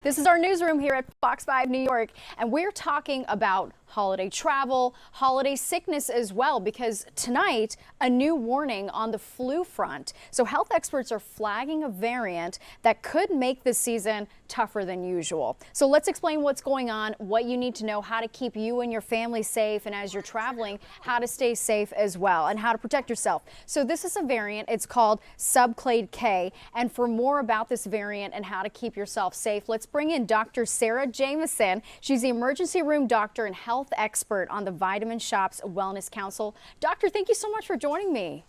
This is our newsroom here at Fox 5 New York, and we're talking about holiday travel, holiday sickness as well, because tonight, a new warning on the flu front. So health experts are flagging a variant that could make this season tougher than usual. So let's explain what's going on, what you need to know, how to keep you and your family safe, and as you're traveling, how to stay safe as well, and how to protect yourself. So this is a variant. It's called Subclade K. And for more about this variant and how to keep yourself safe, let's bring in Dr. Sarah Jamison. She's the emergency room doctor and health expert on the Vitamin Shops Wellness Council. Doctor, thank you so much for joining me.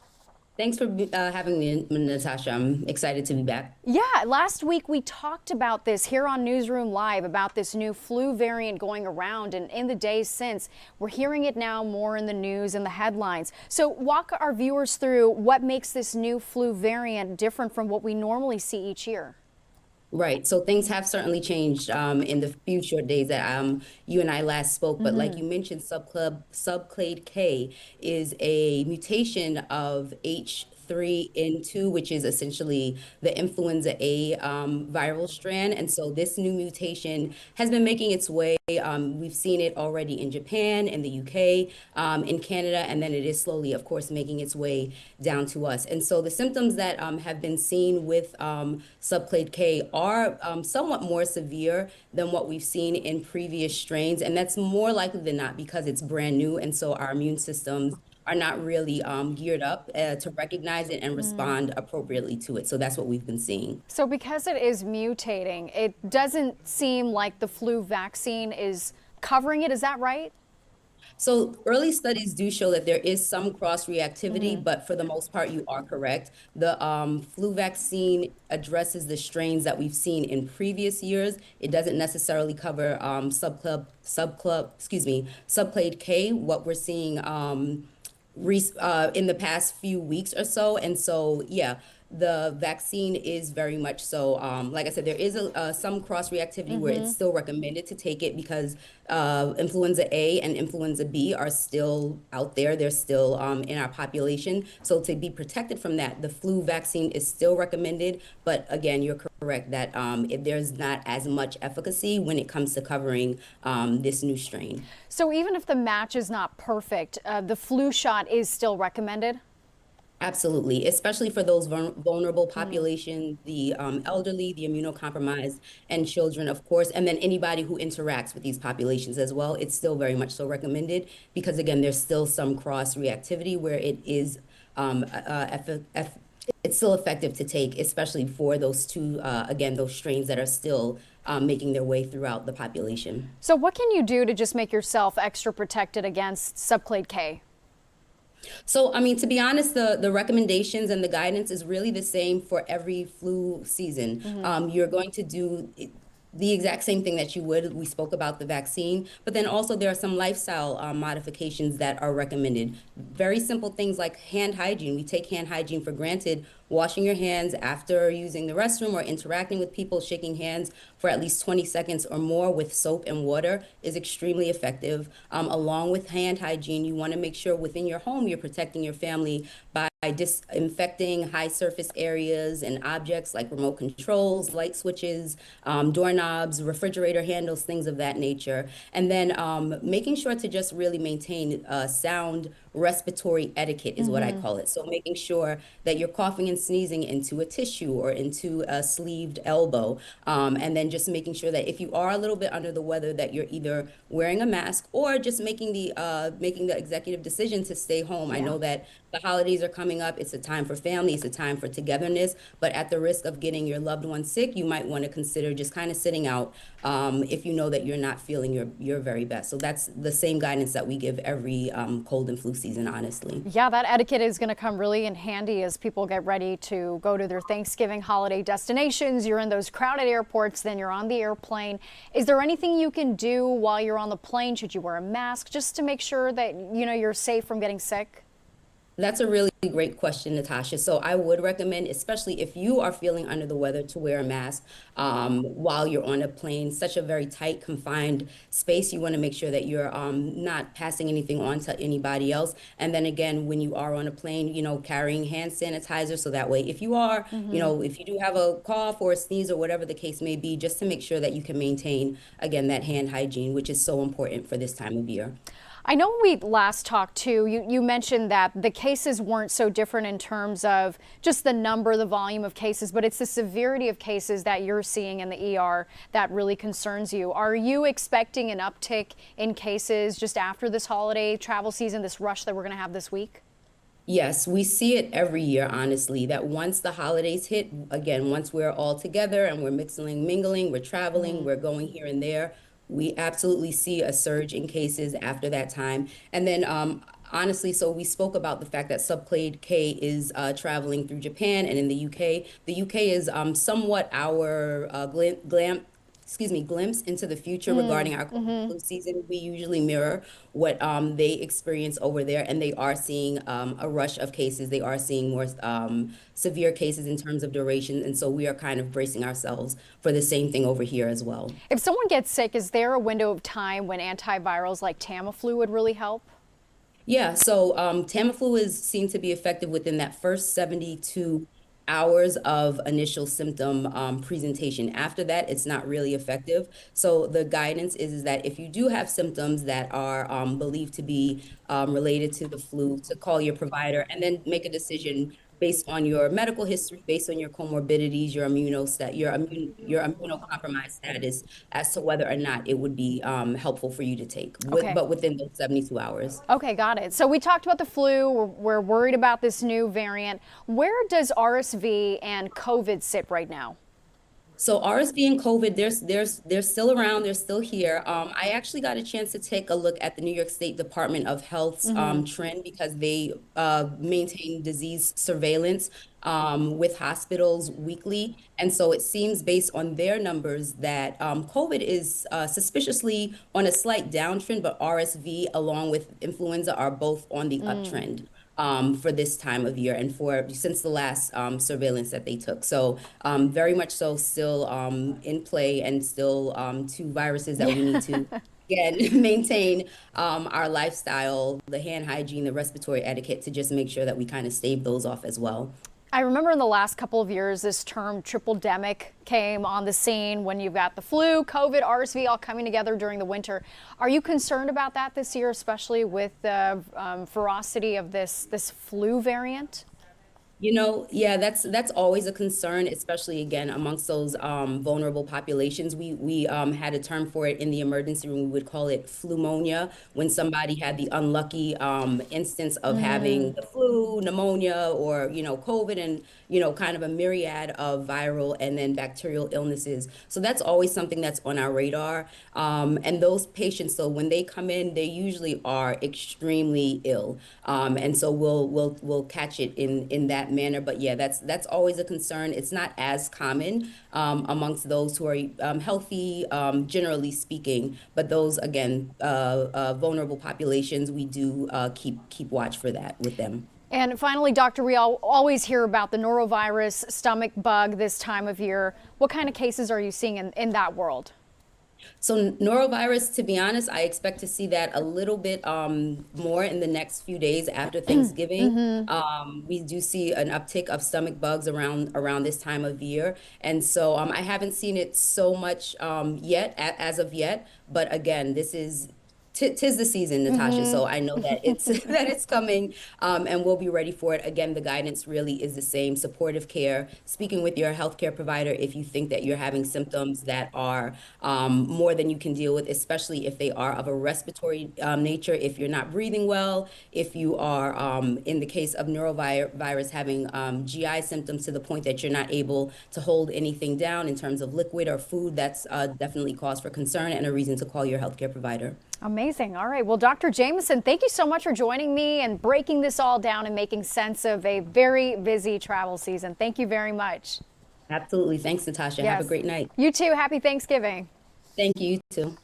Thanks for having me, Natasha. I'm excited to be back. Yeah, last week we talked about this here on Newsroom Live, about this new flu variant going around, and in the days since, we're hearing it now more in the news and the headlines. So walk our viewers through what makes this new flu variant different from what we normally see each year. Right. So things have certainly changed in the few short days that you and I last spoke. But like you mentioned, Subclade K is a mutation of H3N2, which is essentially the influenza A viral strand. And so this new mutation has been making its way. We've seen it already in Japan, in the UK, in Canada, and then it is slowly, of course, making its way down to us. And so the symptoms that have been seen with Subclade K are somewhat more severe than what we've seen in previous strains. And that's more likely than not because it's brand new. And so our immune systems are not really geared up to recognize it and respond appropriately to it. So that's what we've been seeing. So because it is mutating, it doesn't seem like the flu vaccine is covering it. Is that right? So early studies do show that there is some cross-reactivity, but for the most part, you are correct. The flu vaccine addresses the strains that we've seen in previous years. It doesn't necessarily cover Subclade K, what we're seeing in the past few weeks or so. And so, yeah, the vaccine is very much so, like I said, there is some cross-reactivity where it's still recommended to take it because influenza A and influenza B are still out there. They're still in our population. So to be protected from that, the flu vaccine is still recommended. But again, you're correct that there's not as much efficacy when it comes to covering this new strain. So even if the match is not perfect, the flu shot is still recommended? Absolutely, especially for those vulnerable populations, the elderly, the immunocompromised, and children, of course, and then anybody who interacts with these populations as well. It's still very much so recommended because, again, there's still some cross-reactivity where it is it's still effective to take, especially for those two, again, those strains that are still making their way throughout the population. So what can you do to just make yourself extra protected against Subclade K? So, I mean, to be honest, the recommendations and the guidance is really the same for every flu season. You're going to do the exact same thing that you would. We spoke about the vaccine, but then also there are some lifestyle modifications that are recommended. Very simple things like hand hygiene. We take hand hygiene for granted. Washing your hands after using the restroom or interacting with people, shaking hands for at least 20 seconds or more with soap and water is extremely effective. Along with hand hygiene, you want to make sure within your home you're protecting your family by disinfecting high surface areas and objects like remote controls, light switches, doorknobs, refrigerator handles, things of that nature. And then making sure to just really maintain sound respiratory etiquette is what I call it. So making sure that you're coughing and sneezing into a tissue or into a sleeved elbow. And then just making sure that if you are a little bit under the weather, that you're either wearing a mask or just making the executive decision to stay home. I know that the holidays are coming up. It's a time for family. It's a time for togetherness. But at the risk of getting your loved one sick, you might want to consider just kind of sitting out if you know that you're not feeling your very best. So that's the same guidance that we give every cold and flu season, honestly. Yeah, that etiquette is going to come really in handy as people get ready to go to their Thanksgiving holiday destinations. You're in those crowded airports, then you're on the airplane. Is there anything you can do while you're on the plane? Should you wear a mask just to make sure that, you know, you're safe from getting sick? That's a really great question, Natasha. So I would recommend, especially if you are feeling under the weather, to wear a mask while you're on a plane. Such a very tight, confined space. You want to make sure that you're not passing anything on to anybody else. And then again, when you are on a plane, carrying hand sanitizer. So that way, if you are, if you do have a cough or a sneeze or whatever the case may be, just to make sure that you can maintain, again, that hand hygiene, which is so important for this time of year. I know when we last talked too, you mentioned that the cases weren't so different in terms of just the number, the volume of cases, but it's the severity of cases that you're seeing in the ER that really concerns you. Are you expecting an uptick in cases just after this holiday travel season, this rush that we're going to have this week? Yes, we see it every year, honestly, that once the holidays hit, again, once we're all together and we're mixing, mingling, we're traveling, we're going here and there, we absolutely see a surge in cases after that time. And then, honestly, so we spoke about the fact that Subclade K is traveling through Japan and in the UK. The UK is somewhat our glimpse into the future regarding our flu season. We usually mirror what they experience over there, and they are seeing a rush of cases. They are seeing more severe cases in terms of duration, and so we are kind of bracing ourselves for the same thing over here as well. If someone gets sick, is there a window of time when antivirals like Tamiflu would really help? Yeah, so Tamiflu is seen to be effective within that first 72 hours of initial symptom presentation. After that, it's not really effective. So the guidance is that if you do have symptoms that are believed to be related to the flu, to call your provider and then make a decision based on your medical history, based on your comorbidities, your your immunocompromised status, as to whether or not it would be helpful for you to take, Okay. but within those 72 hours. Okay, got it. So we talked about the flu. We're worried about this new variant. Where does RSV and COVID sit right now? So RSV and COVID, they're still around, they're still here. I actually got a chance to take a look at the New York State Department of Health's trend, because they maintain disease surveillance with hospitals weekly. And so it seems, based on their numbers, that COVID is suspiciously on a slight downtrend, but RSV along with influenza are both on the uptrend. For this time of year and since the last surveillance that they took. So very much so still in play, and still two viruses that we need to again maintain our lifestyle, the hand hygiene, the respiratory etiquette, to just make sure that we kind of stave those off as well. I remember in the last couple of years, this term triple demic came on the scene when you've got the flu, COVID, RSV all coming together during the winter. Are you concerned about that this year, especially with the ferocity of this flu variant? Yeah, that's always a concern, especially again amongst those vulnerable populations. We had a term for it in the emergency room. We would call it pneumonia, when somebody had the unlucky instance of having the flu, pneumonia, or COVID, and kind of a myriad of viral and then bacterial illnesses. So that's always something that's on our radar. And those patients, so when they come in, they usually are extremely ill, and so we'll catch it in that manner. But yeah, that's always a concern. It's not as common amongst those who are healthy, generally speaking, but those, again, vulnerable populations, we do keep watch for that with them. And finally, Dr. we always hear about the norovirus stomach bug this time of year. What kind of cases are you seeing in that world? So norovirus, to be honest, I expect to see that a little bit more in the next few days after Thanksgiving. We do see an uptick of stomach bugs around this time of year. And so I haven't seen it so much yet, as of yet. But again, this is tis the season, Natasha. So I know that it's coming, and we'll be ready for it. Again, the guidance really is the same: supportive care, speaking with your healthcare provider if you think that you're having symptoms that are more than you can deal with, especially if they are of a respiratory nature. If you're not breathing well, if you are, in the case of norovirus, having GI symptoms to the point that you're not able to hold anything down in terms of liquid or food, that's definitely cause for concern and a reason to call your healthcare provider. Amazing. All right. Well, Dr. Jamison, thank you so much for joining me and breaking this all down and making sense of a very busy travel season. Thank you very much. Absolutely. Thanks, Natasha. Yes. Have a great night. You too. Happy Thanksgiving. Thank you, you too.